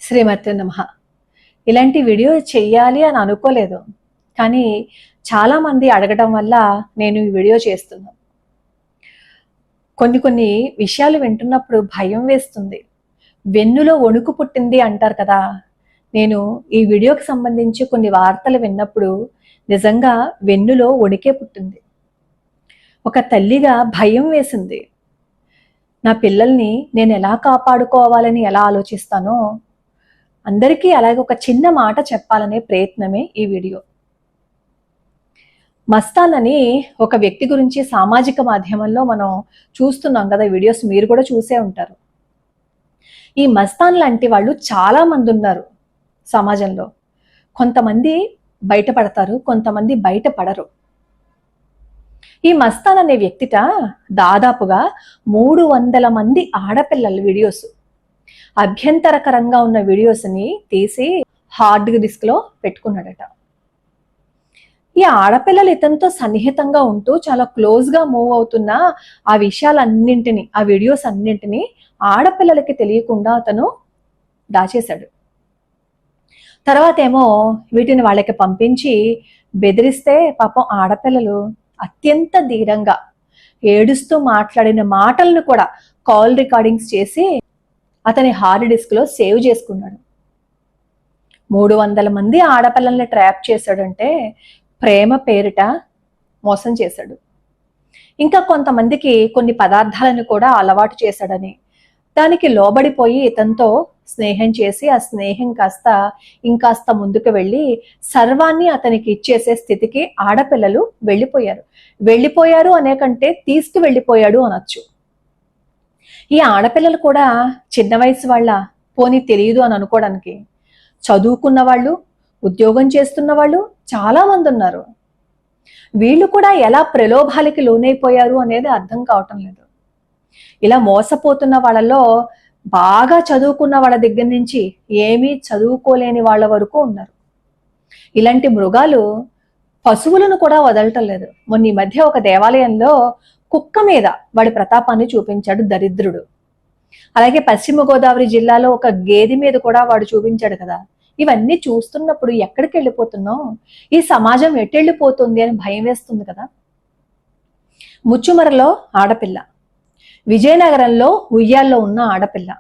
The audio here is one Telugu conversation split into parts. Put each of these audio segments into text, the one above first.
శ్రీమతి నమః. ఇలాంటి వీడియో చెయ్యాలి అని అనుకోలేదు, కానీ చాలామంది అడగడం వల్ల నేను ఈ వీడియో చేస్తున్నాను. కొన్ని విషయాలు వింటున్నప్పుడు భయం వేస్తుంది, వెన్నులో వణుకు పుట్టింది అంటారు కదా. నేను ఈ వీడియోకి సంబంధించి కొన్ని వార్తలు విన్నప్పుడు నిజంగా వెన్నులో వణికే పుట్టింది. ఒక తల్లిగా భయం వేసింది. నా పిల్లల్ని నేను ఎలా కాపాడుకోవాలని ఎలా ఆలోచిస్తానో అందరికీ అలాగే ఒక చిన్న మాట చెప్పాలనే ప్రయత్నమే ఈ వీడియో. మస్తాన్ అని ఒక వ్యక్తి గురించి సామాజిక మాధ్యమంలో మనం చూస్తున్నాం కదా, వీడియోస్ మీరు కూడా చూసే ఉంటారు. ఈ మస్తాన్ లాంటి వాళ్ళు చాలా మంది ఉన్నారు సమాజంలో. కొంతమంది బయటపడతారు, కొంతమంది బయటపడరు. ఈ మస్తాన్ అనే వ్యక్తిట దాదాపుగా 300 మంది ఆడపిల్లల వీడియోస్, అభ్యంతరకరంగా ఉన్న వీడియోస్ని తీసి హార్డ్ డిస్క్లో పెట్టుకున్నాడట. ఈ ఆడపిల్లలు ఇతనితో సన్నిహితంగా ఉంటూ చాలా క్లోజ్గా మూవ్ అవుతున్న ఆ విషయాలన్నింటినీ, ఆ వీడియోస్ అన్నింటినీ ఆడపిల్లలకి తెలియకుండా అతను దాచేశాడు. తర్వాత ఏమో వీటిని వాళ్ళకి పంపించి బెదిరిస్తే పాపం ఆడపిల్లలు అత్యంత ధీరంగా ఏడుస్తూ మాట్లాడిన మాటలను కూడా కాల్ రికార్డింగ్స్ చేసి అతని హార్డ్ డిస్క్లో సేవ్ చేసుకున్నాడు. 300 మంది ఆడపిల్లల్ని ట్రాప్ చేశాడంటే ప్రేమ పేరిట మోసం చేశాడు. ఇంకా కొంతమందికి కొన్ని పదార్థాలను కూడా అలవాటు చేశాడని, దానికి లోబడిపోయి ఇతనితో స్నేహం చేసి ఆ స్నేహం కాస్త ఇంకాస్త ముందుకు వెళ్ళి సర్వాన్ని అతనికి ఇచ్చేసే స్థితికి ఆడపిల్లలు వెళ్ళిపోయారు అనే కంటే తీసుకు వెళ్ళిపోయాడు అనొచ్చు. ఈ ఆడపిల్లలు కూడా చిన్న వయసు వాళ్ళ, పోనీ తెలియదు అని అనుకోవడానికి, చదువుకున్న వాళ్ళు, ఉద్యోగం చేస్తున్న వాళ్ళు చాలా మంది ఉన్నారు. వీళ్ళు కూడా ఎలా ప్రలోభాలకి లోనైపోయారు అనేది అర్థం కావటం లేదు. ఇలా మోసపోతున్న వాళ్ళలో బాగా చదువుకున్న వాళ్ళ దగ్గర నుంచి ఏమీ చదువుకోలేని వాళ్ళ వరకు ఉన్నారు. ఇలాంటి మృగాలు పశువులను కూడా వదలటం లేదు. మొన్న ఈ మధ్య ఒక దేవాలయంలో కుక్క మీద వాడి ప్రతాపాన్ని చూపించాడు దరిద్రుడు. అలాగే పశ్చిమ గోదావరి జిల్లాలో ఒక గేదె మీద కూడా వాడు చూపించాడు కదా. ఇవన్నీ చూస్తున్నప్పుడు ఎక్కడికి వెళ్ళిపోతున్నాం, ఈ సమాజం ఎటెళ్ళిపోతుంది అని భయం వేస్తుంది కదా. ముచ్చుమరలో ఆడపిల్ల, విజయనగరంలో ఉయ్యాల్లో ఉన్న ఆడపిల్ల,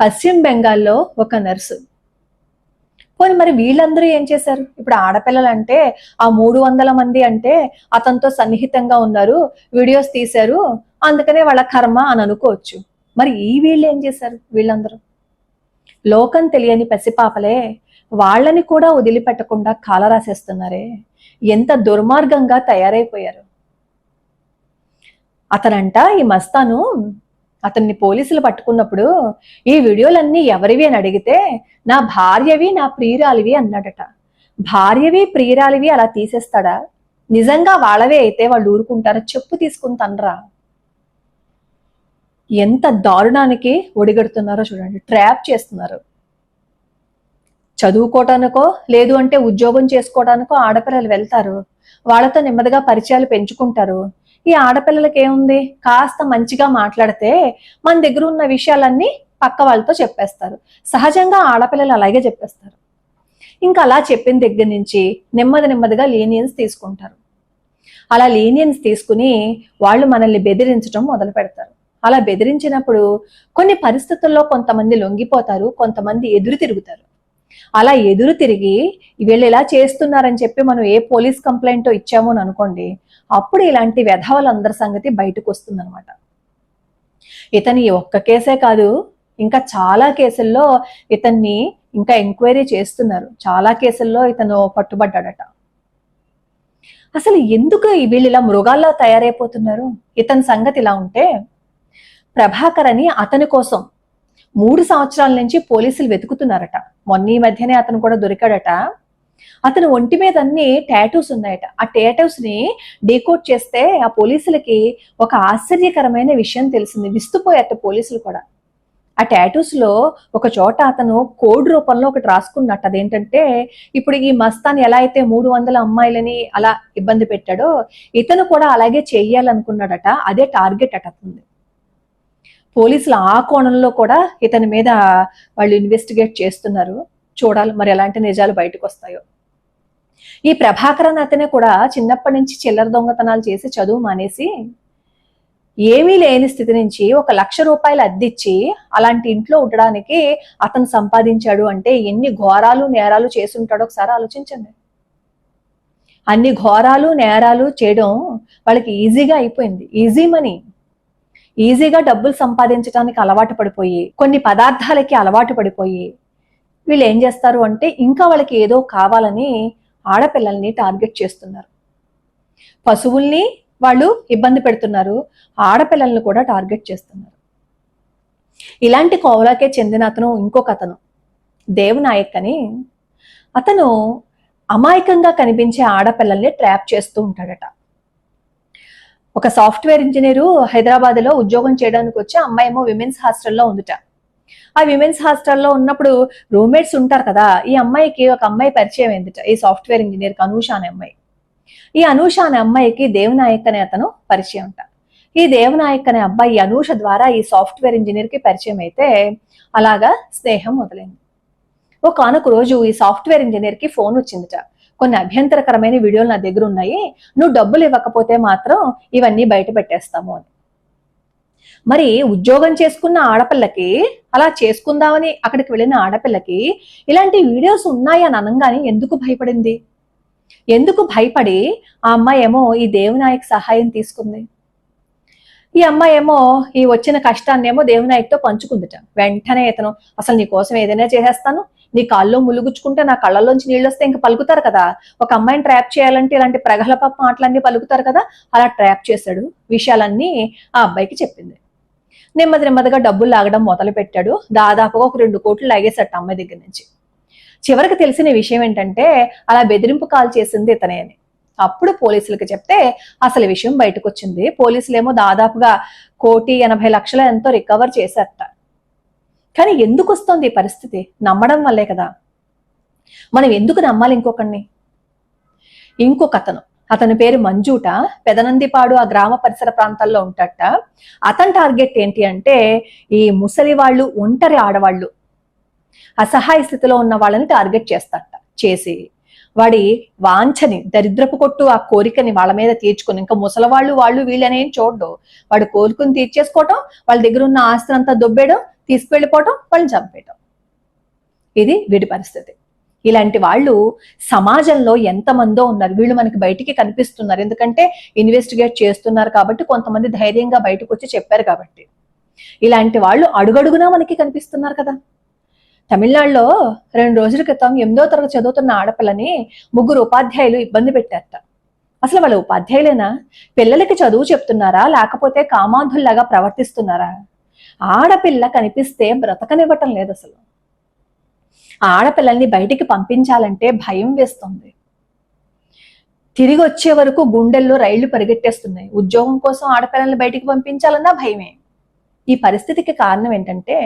పశ్చిమ బెంగాల్లో ఒక నర్సు. పోనీ మరి వీళ్ళందరూ ఏం చేశారు? ఇప్పుడు ఆడపిల్లలు అంటే ఆ 300 మంది అంటే అతనితో సన్నిహితంగా ఉన్నారు, వీడియోస్ తీశారు, అందుకనే వాళ్ళ కర్మ అని అనుకోవచ్చు. మరి ఈ వీళ్ళు ఏం చేశారు? వీళ్ళందరూ లోకం తెలియని పసిపాపలే, వాళ్ళని కూడా వదిలిపెట్టకుండా కాలరాసేస్తున్నారే. ఎంత దుర్మార్గంగా తయారైపోయారు. అతనంట ఈ మస్తాను అతన్ని పోలీసులు పట్టుకున్నప్పుడు ఈ వీడియోలన్నీ ఎవరివి అని అడిగితే నా భార్యవి, నా ప్రియురాలివి అన్నాడట. భార్యవి ప్రియురాలివి అలా తీసేస్తాడా? నిజంగా వాళ్ళవే అయితే వాళ్ళు ఊరుకుంటారా? చెప్పు తీసుకుని తనరా. ఎంత దారుణానికి ఒడిగడుతున్నారో చూడండి. ట్రాప్ చేస్తున్నారు. చదువుకోవటానికో లేదు అంటే ఉద్యోగం చేసుకోవడానికో ఆడపిల్లలు వెళ్తారు, వాళ్ళతో నెమ్మదిగా పరిచయాలు పెంచుకుంటారు. ఈ ఆడపిల్లలకి ఏముంది, కాస్త మంచిగా మాట్లాడితే మన దగ్గర ఉన్న విషయాలన్నీ పక్క వాళ్ళతో చెప్పేస్తారు. సహజంగా ఆడపిల్లలు అలాగే చెప్పేస్తారు. ఇంకా అలా చెప్పిన దగ్గర నుంచి నెమ్మదిగా లీనియన్స్ తీసుకుంటారు. అలా లీనియన్స్ తీసుకుని వాళ్ళు మనల్ని బెదిరించడం మొదలు పెడతారు. అలా బెదిరించినప్పుడు కొన్ని పరిస్థితుల్లో కొంతమంది లొంగిపోతారు, కొంతమంది ఎదురు తిరుగుతారు. అలా ఎదురు తిరిగి వీళ్ళు ఇలా చేస్తున్నారని చెప్పి మనం ఏ పోలీస్ కంప్లైంట్ ఇచ్చామో అని అనుకోండి, అప్పుడు ఇలాంటి వెధవలందరి సంగతి బయటకు వస్తుందన్నమాట. ఇతని ఒక్క కేసే కాదు, ఇంకా చాలా కేసుల్లో ఇతన్ని ఇంకా ఎంక్వైరీ చేస్తున్నారు. చాలా కేసుల్లో ఇతను పట్టుబడ్డాడట. అసలు ఎందుకు వీళ్ళు ఇలా మృగాల్లో తయారైపోతున్నారు? ఇతని సంగతి ఇలా ఉంటే, ప్రభాకర్ అని అతని కోసం 3 సంవత్సరాల నుంచి పోలీసులు వెతుకుతున్నారట. మొన్న ఈ మధ్యనే అతను కూడా దొరికాడట. అతను ఒంటి మీద అన్ని టాటూస్ ఉన్నాయట. ఆ టాటూస్ ని డీకోడ్ చేస్తే ఆ పోలీసులకి ఒక ఆశ్చర్యకరమైన విషయం తెలిసింది. విస్తుపోయారట పోలీసులు కూడా. ఆ టాటూస్ లో ఒక చోట అతను కోడ్ రూపంలో ఒకటి రాసుకున్నట్టు. అదేంటంటే, ఇప్పుడు ఈ మస్తాన్ ఎలా అయితే 300 అమ్మాయిలని అలా ఇబ్బంది పెట్టాడో ఇతను కూడా అలాగే చెయ్యాలనుకున్నాడట. అదే టార్గెట్ అట అతనిది. పోలీసులు ఆ కోణంలో కూడా ఇతని మీద వాళ్ళు ఇన్వెస్టిగేట్ చేస్తున్నారు. చూడాలి మరి ఎలాంటి నిజాలు బయటకు వస్తాయో. ఈ ప్రభాకరన్ అతనే కూడా చిన్నప్పటి నుంచి చిల్లర దొంగతనాలు చేసి చదువు మానేసి ఏమీ లేని స్థితి నుంచి 1,00,000 రూపాయలు అద్దిచ్చి అలాంటి ఇంట్లో ఉండడానికి అతను సంపాదించాడు అంటే ఎన్ని ఘోరాలు నేరాలు చేసుంటాడో ఒకసారి ఆలోచించండి. అన్ని ఘోరాలు నేరాలు చేయడం వాళ్ళకి ఈజీగా అయిపోయింది. ఈజీ మనీ, ఈజీగా డబ్బులు సంపాదించడానికి అలవాటు పడిపోయి, కొన్ని పదార్థాలకి అలవాటు పడిపోయి వీళ్ళు ఏం చేస్తారు అంటే ఇంకా వాళ్ళకి ఏదో కావాలని ఆడపిల్లల్ని టార్గెట్ చేస్తున్నారు. పశువుల్ని వాళ్ళు ఇబ్బంది పెడుతున్నారు, ఆడపిల్లల్ని కూడా టార్గెట్ చేస్తున్నారు. ఇలాంటి కోవలాకే చెందిన అతను ఇంకొక అతను దేవనాయక్ అని, అతను అమాయకంగా కనిపించే ఆడపిల్లల్ని ట్రాప్ చేస్తూ ఉంటాడట. ఒక సాఫ్ట్వేర్ ఇంజనీరు హైదరాబాద్ లో ఉద్యోగం చేయడానికి వచ్చి అమ్మాయి ఏమో విమెన్స్ హాస్టల్లో ఉందిట. ఆ విమెన్స్ హాస్టల్లో ఉన్నప్పుడు రూమ్మేట్స్ ఉంటారు కదా, ఈ అమ్మాయికి ఒక అమ్మాయి పరిచయం అయిందిట, ఈ సాఫ్ట్వేర్ ఇంజనీర్ అనూష అనే అమ్మాయి. ఈ అనూష అనే అమ్మాయికి దేవనాయక్ అనే అతను పరిచయం అంట. ఈ దేవనాయక్ అనే అబ్బాయి అనూష ద్వారా ఈ సాఫ్ట్వేర్ ఇంజనీర్ కి పరిచయం అయితే అలాగా స్నేహం మొదలైంది. ఒకనొక రోజు ఈ సాఫ్ట్వేర్ ఇంజనీర్ కి ఫోన్ వచ్చిందిట. కొన్ని అభ్యంతరకరమైన వీడియోలు నా దగ్గర ఉన్నాయి, నువ్వు డబ్బులు ఇవ్వకపోతే మాత్రం ఇవన్నీ బయట పెట్టేస్తాము అని. మరి ఉద్యోగం చేసుకున్న ఆడపిల్లకి, అలా చేసుకుందామని అక్కడికి వెళ్ళిన ఆడపిల్లకి ఇలాంటి వీడియోస్ ఉన్నాయి అని అనగానే ఎందుకు భయపడింది? ఎందుకు భయపడి ఆ అమ్మాయి ఏమో ఈ దేవనాయక్ సహాయం తీసుకుంది? ఈ అమ్మాయి ఏమో ఈ వచ్చిన కష్టాన్ని ఏమో దేవనాయక్తో పంచుకుందిట. వెంటనే ఇతను అసలు నీ కోసం ఏదైనా చేసేస్తాను, నీ కాల్లో ములుగుచ్చుకుంటే నా కళ్ళల్లోంచి నీళ్ళు వస్తే ఇంకా పలుకుతారు కదా, ఒక అమ్మాయిని ట్రాప్ చేయాలంటే ఇలాంటి ప్రగల్భ మాటలన్నీ పలుకుతారు కదా, అలా ట్రాప్ చేశాడు. విషయాలన్నీ ఆ అబ్బాయికి చెప్పింది. నెమ్మదిగా డబ్బులు లాగడం మొదలు పెట్టాడు. దాదాపుగా ఒక 2 కోట్లు లాగేశాడు అమ్మాయి దగ్గర నుంచి. చివరికి తెలిసిన విషయం ఏంటంటే అలా బెదిరింపు కాల్ చేసింది ఇతనే అని. అప్పుడు పోలీసులకు చెప్తే అసలు విషయం బయటకు వచ్చింది. పోలీసులేమో దాదాపుగా 1,80,00,000 ఎంతో రికవర్ చేశారట. కానీ ఎందుకు వస్తుంది ఈ పరిస్థితి? నమ్మడం వల్లే కదా. మనం ఎందుకు నమ్మాలి ఇంకొకరిని? ఇంకొక అతని పేరు మంజూట, పెదనందిపాడు ఆ గ్రామ పరిసర ప్రాంతాల్లో ఉంటాడట. అతని టార్గెట్ ఏంటి అంటే ఈ ముసలి వాళ్ళు, ఒంటరి ఆడవాళ్ళు, అసహాయ స్థితిలో ఉన్న వాళ్ళని టార్గెట్ చేస్తాడట. చేసి వాడి వాంఛని, దరిద్రపు కొట్టు ఆ కోరికని వాళ్ళ మీద తీర్చుకుని, ఇంకా ముసలవాళ్ళు వాళ్ళు వీళ్ళనేం చూడడు, వాడు కోరుకుని తీర్చేసుకోవటం, వాళ్ళ దగ్గర ఉన్న ఆస్తి అంతా దొబ్బేయడం, తీసుకువెళ్ళిపోవటం, వాళ్ళని చంపేయటం. ఇది వీడి పరిస్థితి. ఇలాంటి వాళ్ళు సమాజంలో ఎంతమందో ఉన్నారు. వీళ్ళు మనకి బయటికి కనిపిస్తున్నారు, ఎందుకంటే ఇన్వెస్టిగేట్ చేస్తున్నారు కాబట్టి, కొంతమంది ధైర్యంగా బయటకు వచ్చి చెప్పారు కాబట్టి. ఇలాంటి వాళ్ళు అడుగడుగునా మనకి కనిపిస్తున్నారు కదా. తమిళనాడులో 2 రోజుల క్రితం 8వ తరగతి చదువుతున్న ఆడపిల్లని 3 ఉపాధ్యాయులు ఇబ్బంది పెట్టారట. అసలు వాళ్ళ ఉపాధ్యాయులేనా? పిల్లలకి చదువు చెప్తున్నారా, లేకపోతే కామాంధుల్లాగా ప్రవర్తిస్తున్నారా? ఆడపిల్ల కనిపిస్తే బ్రతకనివ్వటం లేదు. అసలు ఆడపిల్లల్ని బయటికి పంపించాలంటే భయం వేస్తుంది. తిరిగి వచ్చే వరకు గుండెల్లో రైళ్లు పరిగెట్టేస్తున్నాయి. ఉద్యోగం కోసం ఆడపిల్లల్ని బయటికి పంపించాలన్నా భయమే. ఈ పరిస్థితికి కారణం ఏంటంటే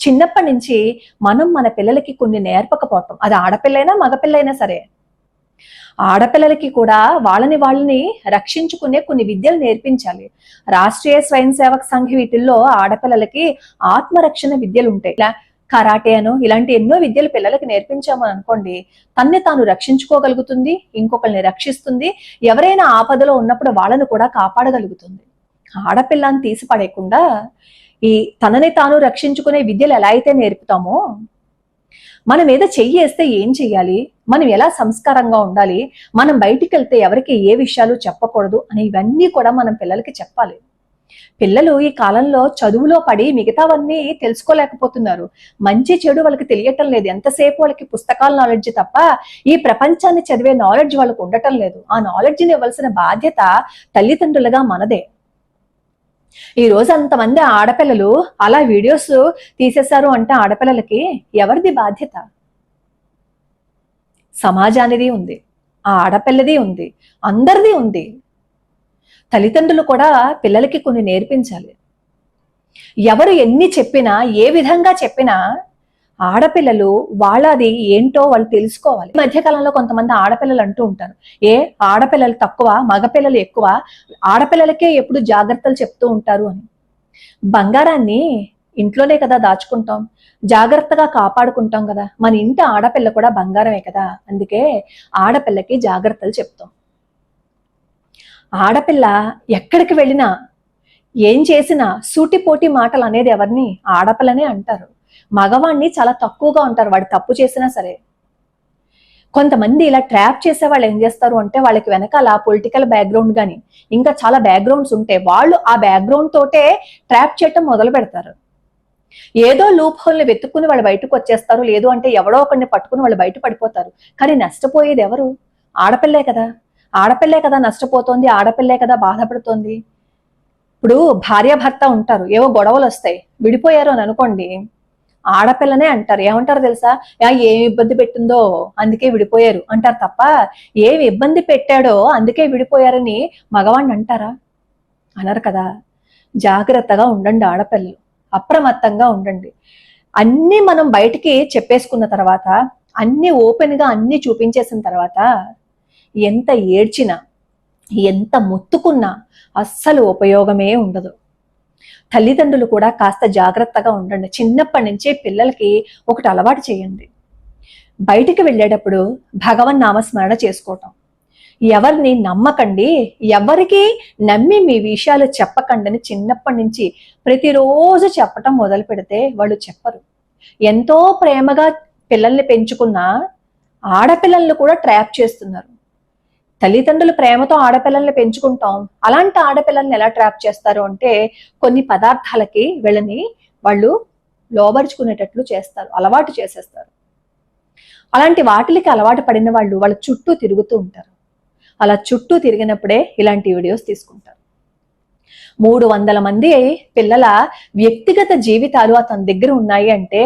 చిన్నప్పటి నుంచి మనం మన పిల్లలకి కొన్ని నేర్పకపోవటం. అది ఆడపిల్లైనా మగపిల్లైనా సరే. ఆడపిల్లలకి కూడా వాళ్ళని రక్షించుకునే కొన్ని విద్యలు నేర్పించాలి. రాష్ట్రీయ స్వయం సేవక సంఘ వీటిల్లో ఆడపిల్లలకి ఆత్మరక్షణ విద్యలు ఉంటాయి. కరాటే అను ఇలాంటి ఎన్నో విద్యలు పిల్లలకి నేర్పించామని అనుకోండి, తన్ని తాను రక్షించుకోగలుగుతుంది, ఇంకొకరిని రక్షిస్తుంది, ఎవరైనా ఆపదలో ఉన్నప్పుడు వాళ్ళను కూడా కాపాడగలుగుతుంది. ఆడపిల్లని తీసి పడేయకుండా ఈ తనని తాను రక్షించుకునే విద్యలు ఎలా అయితే నేర్పుతామో, మనం మీద చెయ్యేస్తే ఏం చెయ్యాలి, మనం ఎలా సంస్కారంగా ఉండాలి, మనం బయటికి వెళ్తే ఎవరికి ఏ విషయాలు చెప్పకూడదు అని ఇవన్నీ కూడా మనం పిల్లలకి చెప్పాలి. పిల్లలు ఈ కాలంలో చదువులో పడి మిగతావన్నీ తెలుసుకోలేకపోతున్నారు. మంచి చెడు వాళ్ళకి తెలియటం లేదు. ఎంతసేపు వాళ్ళకి పుస్తకాల నాలెడ్జ్ తప్ప ఈ ప్రపంచాన్ని చదివే నాలెడ్జ్ వాళ్ళకు ఉండటం లేదు. ఆ నాలెడ్జ్ని ఇవ్వాల్సిన బాధ్యత తల్లిదండ్రులుగా మనదే. ఈ రోజు అంతమంది ఆడపిల్లలు అలా వీడియోస్ తీసేశారు అంటే ఆడపిల్లలకి ఎవరిది బాధ్యత? సమాజానిది ఉంది, ఆ ఆడపిల్లది ఉంది, అందరిది ఉంది. తల్లిదండ్రులు కూడా పిల్లలకి కొన్ని నేర్పించాలి. ఎవరు ఎన్ని చెప్పినా, ఏ విధంగా చెప్పినా ఆడపిల్లలు వాళ్ళది ఏంటో వాళ్ళు తెలుసుకోవాలి. ఈ మధ్యకాలంలో కొంతమంది ఆడపిల్లలు అంటూ ఉంటారు, ఆడపిల్లలు తక్కువ, మగపిల్లలు ఎక్కువ, ఆడపిల్లలకే ఎప్పుడు జాగ్రత్తలు చెప్తూ ఉంటారు అని. బంగారాన్ని ఇంట్లోనే కదా దాచుకుంటాం, జాగ్రత్తగా కాపాడుకుంటాం కదా. మన ఇంటి ఆడపిల్ల కూడా బంగారమే కదా. అందుకే ఆడపిల్లకి జాగ్రత్తలు చెప్తాం. ఆడపిల్ల ఎక్కడికి వెళ్ళినా ఏం చేసినా సూటిపోటి మాటలు అనేది ఎవరిని? ఆడపిల్లనే అంటారు. మగవాణ్ణి చాలా తక్కువగా ఉంటారు, వాడు తప్పు చేసినా సరే. కొంతమంది ఇలా ట్రాప్ చేసే వాళ్ళు ఏం చేస్తారు అంటే, వాళ్ళకి వెనకాల పొలిటికల్ బ్యాక్గ్రౌండ్ కానీ ఇంకా చాలా బ్యాక్గ్రౌండ్స్ ఉంటే వాళ్ళు ఆ బ్యాక్గ్రౌండ్ తోటే ట్రాప్ చేయటం మొదలు పెడతారు. ఏదో లూప్ హోల్ని వెతుక్కుని వాళ్ళు బయటకు వచ్చేస్తారు, లేదు అంటే ఎవడో ఒకరిని పట్టుకుని వాళ్ళు బయట పడిపోతారు. కానీ నష్టపోయేది ఎవరు? ఆడపిల్లే కదా. ఆడపిల్లే కదా నష్టపోతోంది, ఆడపిల్లే కదా బాధపడుతోంది. ఇప్పుడు భార్యాభర్త ఉంటారు, ఏవో గొడవలు వస్తాయి, విడిపోయారు అని అనుకోండి, ఆడపిల్లనే అంటారు. ఏమంటారు తెలుసా? ఏమి ఇబ్బంది పెట్టిందో అందుకే విడిపోయారు అంటారు తప్ప, ఏమి ఇబ్బంది పెట్టాడో అందుకే విడిపోయారని మగవాణ్ణి అంటారా? అనరు కదా. జాగ్రత్తగా ఉండండి ఆడపిల్లలు, అప్రమత్తంగా ఉండండి. అన్ని మనం బయటికి చెప్పేసుకున్న తర్వాత, అన్ని ఓపెన్ గా అన్ని చూపించేసిన తర్వాత ఎంత ఏడ్చినా ఎంత మొత్తుకున్నా అస్సలు ఉపయోగమే ఉండదు. తల్లిదండ్రులు కూడా కాస్త జాగ్రత్తగా ఉండండి. చిన్నప్పటి నుంచే పిల్లలకి ఒకటి అలవాటు చేయండి. బయటికి వెళ్ళేటప్పుడు భగవన్ నామస్మరణ చేసుకోవటం. ఎవరిని నమ్మకండి, ఎవరికి నమ్మి మీ విషయాలు చెప్పకండి అని చిన్నప్పటి నుంచి ప్రతిరోజు చెప్పటం మొదలు పెడితే వాళ్ళు చెప్పరు. ఎంతో ప్రేమగా పిల్లల్ని పెంచుకున్న ఆడపిల్లల్ని కూడా ట్రాప్ చేస్తున్నారు. తల్లిదండ్రులు ప్రేమతో ఆడపిల్లల్ని పెంచుకుంటాం, అలాంటి ఆడపిల్లల్ని ఎలా ట్రాప్ చేస్తారు అంటే, కొన్ని పదార్థాలకి వీళ్ళని వాళ్ళు లోబరుచుకునేటట్లు చేస్తారు, అలవాటు చేసేస్తారు. అలాంటి వాటికి అలవాటు పడిన వాళ్ళు వాళ్ళ చుట్టూ తిరుగుతూ ఉంటారు. అలా చుట్టూ తిరిగినప్పుడే ఇలాంటి వీడియోస్ తీసుకుంటారు. 300 మంది పిల్లల వ్యక్తిగత జీవితాలు అతని దగ్గర ఉన్నాయి అంటే,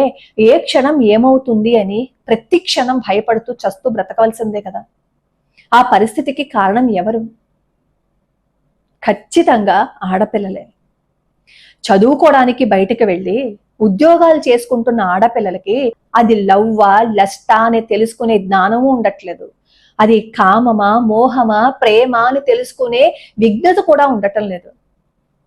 ఏ క్షణం ఏమవుతుంది అని ప్రతి క్షణం భయపడుతూ చస్తూ బ్రతకవలసిందే కదా. ఆ పరిస్థితికి కారణం ఎవరు? ఖచ్చితంగా ఆడపిల్లలే. చదువుకోవడానికి బయటకు వెళ్ళి ఉద్యోగాలు చేసుకుంటున్న ఆడపిల్లలకి అది లవ్వా లస్టా అని తెలుసుకునే జ్ఞానము ఉండట్లేదు. అది కామమా మోహమా ప్రేమ అని తెలుసుకునే విజ్ఞత కూడా ఉండటం లేదు.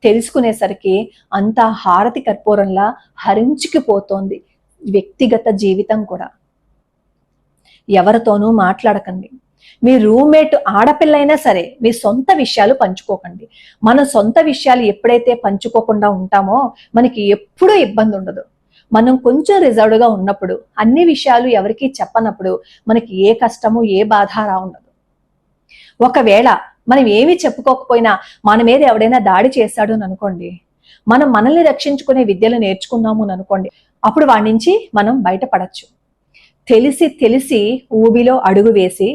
తెలుసుకునేసరికి అంతా హారతి కర్పూరంలా హరించుకుపోతోంది వ్యక్తిగత జీవితం కూడా. ఎవరితోనూ మాట్లాడకండి. మీ రూమ్మేట్ ఆడపిల్ల అయినా సరే మీ సొంత విషయాలు పంచుకోకండి. మన సొంత విషయాలు ఎప్పుడైతే పంచుకోకుండా ఉంటామో మనకి ఎప్పుడూ ఇబ్బంది ఉండదు. మనం కొంచెం రిజర్వ్డ్గా ఉన్నప్పుడు, అన్ని విషయాలు ఎవరికి చెప్పనప్పుడు మనకి ఏ కష్టము ఏ బాధ ఉండదు. ఒకవేళ మనం ఏమి చెప్పుకోకపోయినా మన మీద ఎవడైనా దాడి చేశాడు అని అనుకోండి, మనం మనల్ని రక్షించుకునే విద్యలు నేర్చుకున్నాము అని అనుకోండి, అప్పుడు వాడి నుంచి మనం బయటపడచ్చు. తెలిసి తెలిసి ఊబిలో అడుగు వేసి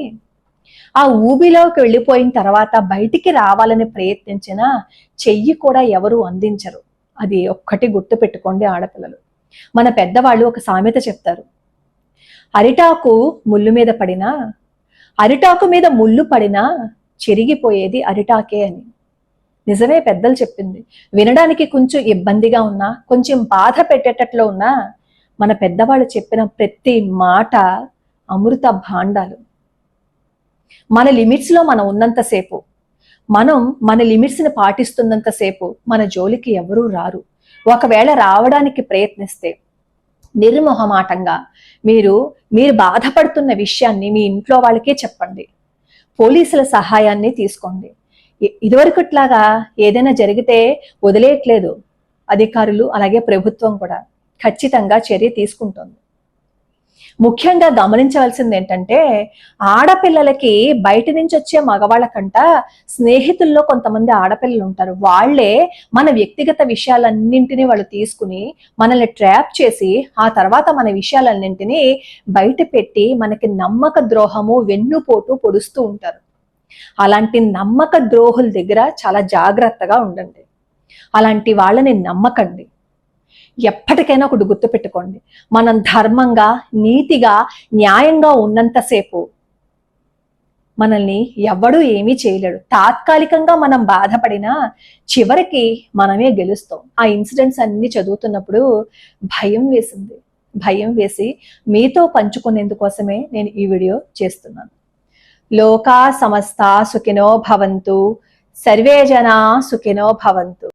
ఆ ఊబిలోకి వెళ్ళిపోయిన తర్వాత బయటికి రావాలని ప్రయత్నించిన చెయ్యి కూడా ఎవరు అందించరు. అది ఒక్కటి గుర్తు పెట్టుకోండి ఆడపిల్లలు. మన పెద్దవాళ్ళు ఒక సామెత చెప్తారు, అరిటాకు ముళ్ళు మీద పడినా, అరిటాకు మీద ముళ్ళు పడినా చెరిగిపోయేది అరిటాకే అని. నిజమే, పెద్దలు చెప్పింది. వినడానికి కొంచెం ఇబ్బందిగా ఉన్నా, కొంచెం బాధ పెట్టేటట్లు ఉన్నా, మన పెద్దవాళ్ళు చెప్పిన ప్రతి మాట అమృత భాండాలు. మన లిమిట్స్ లో మనం ఉన్నంతసేపు, మనం మన లిమిట్స్ ని పాటిస్తున్నంతసేపు మన జోలికి ఎవరూ రారు. ఒకవేళ రావడానికి ప్రయత్నిస్తే నిర్మోహమాటంగా మీరు బాధపడుతున్న విషయాన్ని మీ ఇంట్లో వాళ్ళకే చెప్పండి. పోలీసుల సహాయాన్ని తీసుకోండి. ఇదివరకుట్లాగా ఏదైనా జరిగితే వదిలేయట్లేదు అధికారులు, అలాగే ప్రభుత్వం కూడా ఖచ్చితంగా చర్య తీసుకుంటుంది. ముఖ్యంగా గమనించవలసింది ఏంటంటే, ఆడపిల్లలకి బయట నుంచి వచ్చే మగవాళ్ళ కంట స్నేహితుల్లో కొంతమంది ఆడపిల్లలు ఉంటారు. వాళ్లే మన వ్యక్తిగత విషయాలన్నింటినీ వాళ్ళు తీసుకుని మనల్ని ట్రాప్ చేసి ఆ తర్వాత మన విషయాలన్నింటినీ బయట పెట్టి మనకి నమ్మక ద్రోహము వెన్నుపోటు పొడుస్తూ ఉంటారు. అలాంటి నమ్మక ద్రోహుల దగ్గర చాలా జాగ్రత్తగా ఉండండి. అలాంటి వాళ్ళని నమ్మకండి. ఎప్పటికైనా ఒకటి గుర్తుపెట్టుకోండి, మనం ధర్మంగా నీతిగా న్యాయంగా ఉన్నంతసేపు మనల్ని ఎవడూ ఏమీ చేయలేడు. తాత్కాలికంగా మనం బాధపడినా చివరికి మనమే గెలుస్తాం. ఆ ఇన్సిడెంట్స్ అన్ని చదువుతున్నప్పుడు భయం వేసింది. భయం వేసి మీతో పంచుకునేందుకోసమే నేను ఈ వీడియో చేస్తున్నాను. లోకా సమస్త సుఖినో భవంతు, సర్వే జనా సుఖినో భవంతు.